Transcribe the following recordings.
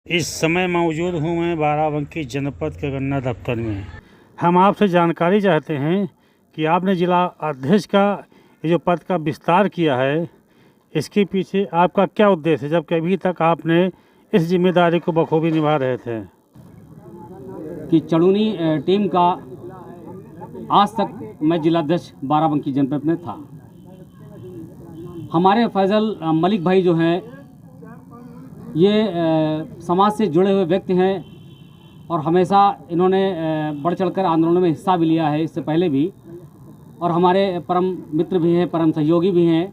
इस समय मौजूद हूँ मैं बाराबंकी जनपद के गन्ना दफ्तर में। हम आपसे जानकारी चाहते हैं कि आपने जिला अध्यक्ष का ये जो पद का विस्तार किया है, इसके पीछे आपका क्या उद्देश्य है, जबकि अभी तक आपने इस जिम्मेदारी को बखूबी निभा रहे थे। कि चड़ूनी टीम का आज तक मैं जिलाध्यक्ष बाराबंकी जनपद में था। हमारे फैज़ल मलिक भाई जो हैं ये समाज से जुड़े हुए व्यक्ति हैं और हमेशा इन्होंने बढ़ चढ़कर आंदोलनों में हिस्सा भी लिया है, इससे पहले भी, और हमारे परम मित्र भी हैं, परम सहयोगी भी हैं।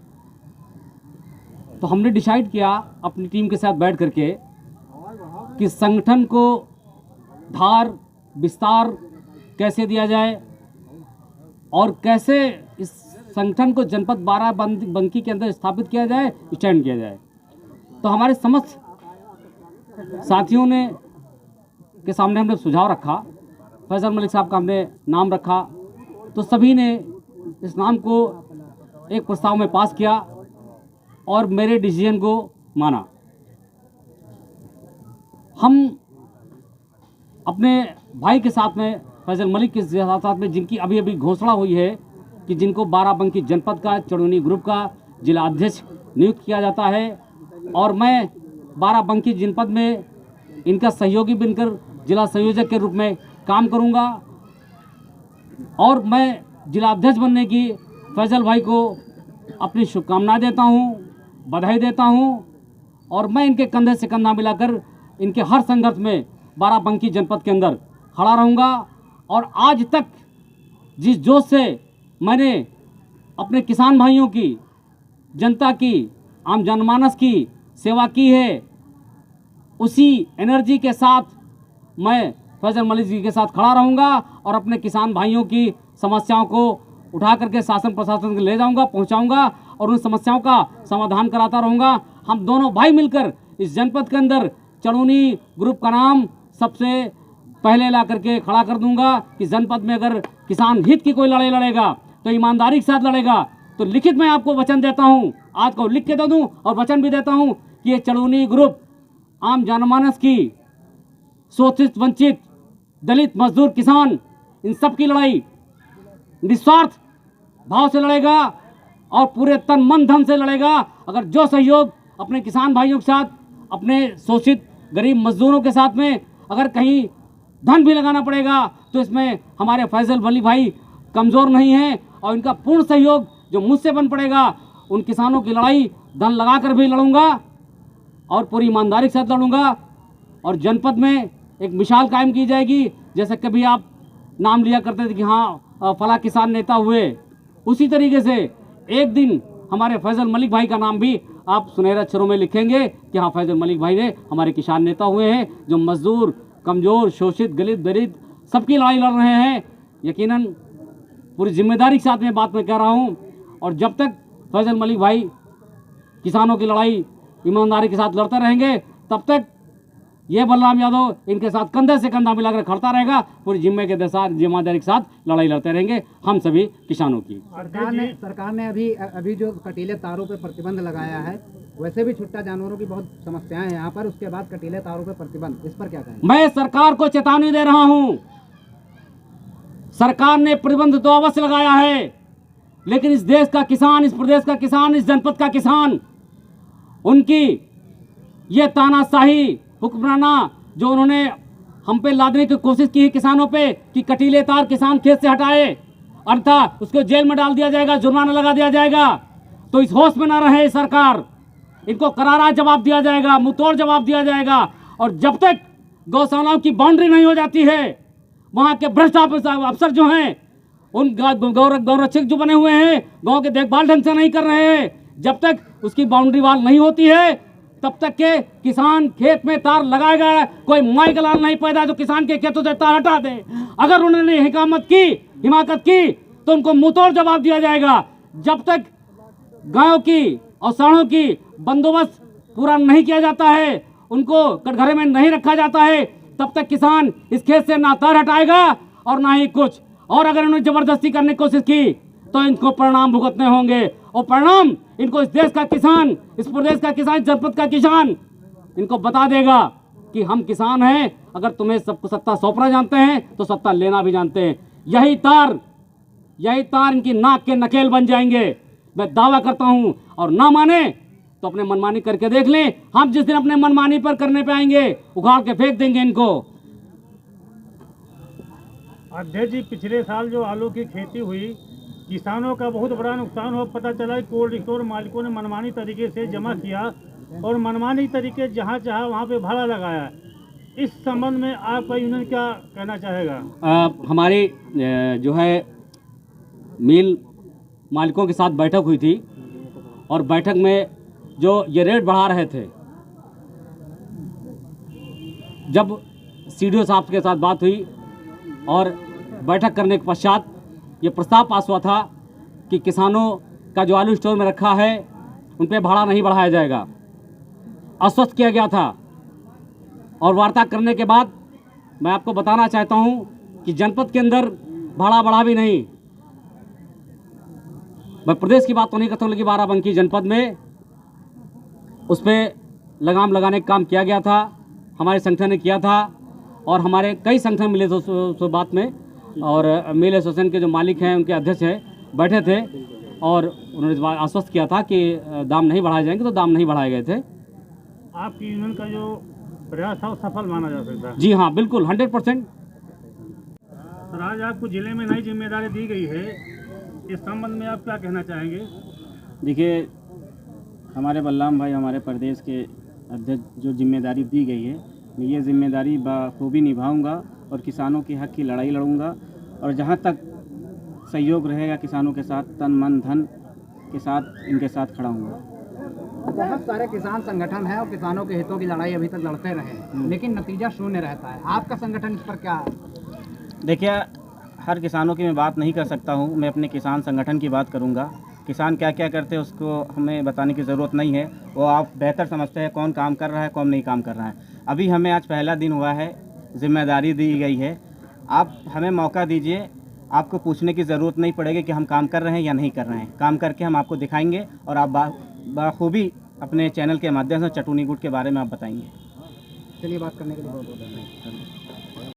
तो हमने डिसाइड किया अपनी टीम के साथ बैठ करके कि संगठन को धार विस्तार कैसे दिया जाए और कैसे इस संगठन को जनपद बाराबंकी के अंदर स्थापित किया जाए, स्टैंड किया जाए। तो हमारे समस्त साथियों ने के सामने हमने सुझाव रखा, फैज़ल मलिक साहब का हमने नाम रखा, तो सभी ने इस नाम को एक प्रस्ताव में पास किया और मेरे डिसीजन को माना। हम अपने भाई के साथ में, फैज़ल मलिक के साथ में, जिनकी अभी अभी घोषणा हुई है कि जिनको बाराबंकी जनपद का चड़ूनी ग्रुप का जिला अध्यक्ष नियुक्त किया जाता है, और मैं बाराबंकी जनपद में इनका सहयोगी बनकर जिला संयोजक के रूप में काम करूंगा। और मैं जिला अध्यक्ष बनने की फैज़ल भाई को अपनी शुभकामनाएं देता हूं, बधाई देता हूं, और मैं इनके कंधे से कंधा मिलाकर इनके हर संघर्ष में बाराबंकी जनपद के अंदर खड़ा रहूंगा। और आज तक जिस जोश से मैंने अपने किसान भाइयों की, जनता की, आम जनमानस की सेवा की है, उसी एनर्जी के साथ मैं फैज़ल मलिक जी के साथ खड़ा रहूंगा और अपने किसान भाइयों की समस्याओं को उठा करके शासन प्रशासन को ले जाऊंगा, पहुंचाऊंगा और उन समस्याओं का समाधान कराता रहूंगा। हम दोनों भाई मिलकर इस जनपद के अंदर चड़ूनी ग्रुप का नाम सबसे पहले ला करके खड़ा कर दूंगा कि जनपद में अगर किसान हित की कोई लड़ाई लड़ेगा तो ईमानदारी के साथ लड़ेगा। तो लिखित में आपको वचन देता हूं, आज को लिख के दे दूं और वचन भी देता हूं कि ये चड़ूनी ग्रुप आम जनमानस की, शोषित, वंचित, दलित, मजदूर, किसान, इन सब की लड़ाई निस्वार्थ भाव से लड़ेगा और पूरे तन मन धन से लड़ेगा। अगर जो सहयोग अपने किसान भाइयों के साथ, अपने शोषित गरीब मजदूरों के साथ में अगर कहीं धन भी लगाना पड़ेगा तो इसमें हमारे फैज़ल मलिक भाई कमज़ोर नहीं हैं और इनका पूर्ण सहयोग जो मुझसे बन पड़ेगा, उन किसानों की लड़ाई धन लगा कर भी लड़ूंगा और पूरी ईमानदारी के साथ लड़ूंगा। और जनपद में एक मिसाल कायम की जाएगी। जैसे कभी आप नाम लिया करते थे कि हाँ फला किसान नेता हुए, उसी तरीके से एक दिन हमारे फैज़ल मलिक भाई का नाम भी आप सुनहरे अक्षरों में लिखेंगे कि हाँ फैज़ल मलिक भाई ने हमारे किसान नेता हुए हैं, जो मजदूर, कमज़ोर, शोषित, दलित सबकी लड़ाई लड़ रहे हैं। यकीनन पूरी जिम्मेदारी के साथ में बात मैं कह रहा हूँ। और जब तक फैज़ल मलिक भाई किसानों की लड़ाई ईमानदारी के साथ लड़ते रहेंगे, तब तक ये बलराम यादव इनके साथ कंधे से कंधा मिलाकर खड़ता रहेगा। पूरी जिम्मेदारी के साथ लड़ाई लड़ते रहेंगे हम सभी किसानों की। सरकार ने अभी जो कटीले तारों पर प्रतिबंध लगाया है, वैसे भी छुट्टा जानवरों की बहुत समस्याएं हैं यहाँ पर, उसके बाद कटीले तारों पर प्रतिबंध, इस पर क्या कहेंगे? मैं सरकार को चेतावनी दे रहा हूँ। सरकार ने प्रतिबंध तो अवश्य लगाया है, लेकिन इस देश का किसान, इस प्रदेश का किसान, इस जनपद का किसान, उनकी ये तानाशाही हुक्मराना जो उन्होंने हम पे लादने की कोशिश की है किसानों पे कि कटीले तार किसान खेत से हटाए, अर्थात उसको जेल में डाल दिया जाएगा, जुर्माना लगा दिया जाएगा। तो इस होश में ना रहे सरकार, इनको करारा जवाब दिया जाएगा, मुंहतोड़ जवाब दिया जाएगा। और जब तक गौशालाओं की बाउंड्री नहीं हो जाती है, वहाँ के भ्रष्ट अफसर जो हैं, उन गौरक्षक जो बने हुए हैं, गांव के देखभाल ढंग से नहीं कर रहे हैं, जब तक उसकी बाउंड्री वाल नहीं होती है, तब तक के किसान खेत में तार लगाएगा। कोई माई का लाल नहीं पैदा जो किसान के खेतों से तार हटा दे। अगर उन्होंने हिमाकत की तो उनको मुंहतोड़ जवाब दिया जाएगा। जब तक गायों की और सांडों की बंदोबस्त पूरा नहीं किया जाता है, उनको कटघरे में नहीं रखा जाता है, तब तक किसान इस खेत से ना तार हटाएगा और ना ही कुछ। और अगर उन्होंने जबरदस्ती करने की कोशिश की तो इनको परिणाम भुगतने होंगे, और परिणाम इनको इस देश का किसान, इस प्रदेश का किसान, इस जनपद का किसान इनको बता देगा। कि हम किसान हैं, अगर तुम्हें सबको सत्ता सौंपना जानते हैं तो सत्ता लेना भी जानते हैं। यही तार इनकी नाक के नकेल बन जाएंगे, मैं दावा करता हूं। और ना माने तो अपने मनमानी करके देख लें, हम जिस दिन अपने मनमानी पर करने पे आएंगे उखाड़ के फेंक देंगे इनको। अध्यक्ष जी, पिछले साल जो आलू की खेती हुई, किसानों का बहुत बड़ा नुकसान हुआ। पता चला कि कोल्ड स्टोर मालिकों ने मनमानी तरीके से जमा किया और मनमानी तरीके जहां चाहा वहां पे भाड़ा लगाया। इस संबंध में आपका यूनियन क्या कहना चाहेगा? हमारी जो है मिल मालिकों के साथ बैठक हुई थी और बैठक में जो ये रेट बढ़ा रहे थे, जब सीडीओ साहब के साथ बात हुई और बैठक करने के पश्चात ये प्रस्ताव पास हुआ था कि किसानों का जो आलू स्टोर में रखा है उन पे भाड़ा नहीं बढ़ाया जाएगा। आश्वस्त किया गया था और वार्ता करने के बाद मैं आपको बताना चाहता हूं कि जनपद के अंदर भाड़ा बढ़ा भी नहीं। मैं प्रदेश की बात तो नहीं करता हूं, लेकिन बाराबंकी जनपद में उस पर लगाम लगाने का काम किया गया था, हमारे संगठन ने किया था और हमारे कई संगठन मिले थे उस बात में। और मिल एसोसिएशन के जो मालिक हैं, उनके अध्यक्ष हैं, बैठे थे और उन्होंने आश्वस्त किया था कि दाम नहीं बढ़ाए जाएंगे, तो दाम नहीं बढ़ाए गए थे। आपकी यूनियन का जो प्रयास था वो सफल माना जा सकता है? जी हाँ, बिल्कुल 100%। सर, आज आपको जिले में नई जिम्मेदारी दी गई है, इस संबंध में आप क्या कहना चाहेंगे? देखिए, हमारे बलराम भाई, हमारे प्रदेश के अध्यक्ष, जो जिम्मेदारी दी गई है, मैं ये जिम्मेदारी बखूबी निभाऊंगा और किसानों के हक की लड़ाई लड़ूंगा। और जहां तक सहयोग रहेगा किसानों के साथ, तन मन धन के साथ इनके साथ खड़ा हूँगा। बहुत सारे किसान संगठन हैं और किसानों के हितों की लड़ाई अभी तक लड़ते रहे हैं, लेकिन नतीजा शून्य रहता है। आपका संगठन इस पर क्या? देखिए, हर किसानों की मैं बात नहीं कर सकता हूँ, मैं अपने किसान संगठन की बात करूँगा। किसान क्या क्या करते हैं उसको हमें बताने की ज़रूरत नहीं है, वो आप बेहतर समझते हैं कौन काम कर रहा है, कौन नहीं काम कर रहा है। अभी हमें आज पहला दिन हुआ है, जिम्मेदारी दी गई है, आप हमें मौका दीजिए। आपको पूछने की ज़रूरत नहीं पड़ेगी कि हम काम कर रहे हैं या नहीं कर रहे हैं। काम करके हम आपको दिखाएंगे और आप बखूबी अपने चैनल के माध्यम से चटुनी गुट के बारे में आप बताएंगे। चलिए, बात करने के लिए बहुत बहुत धन्यवाद।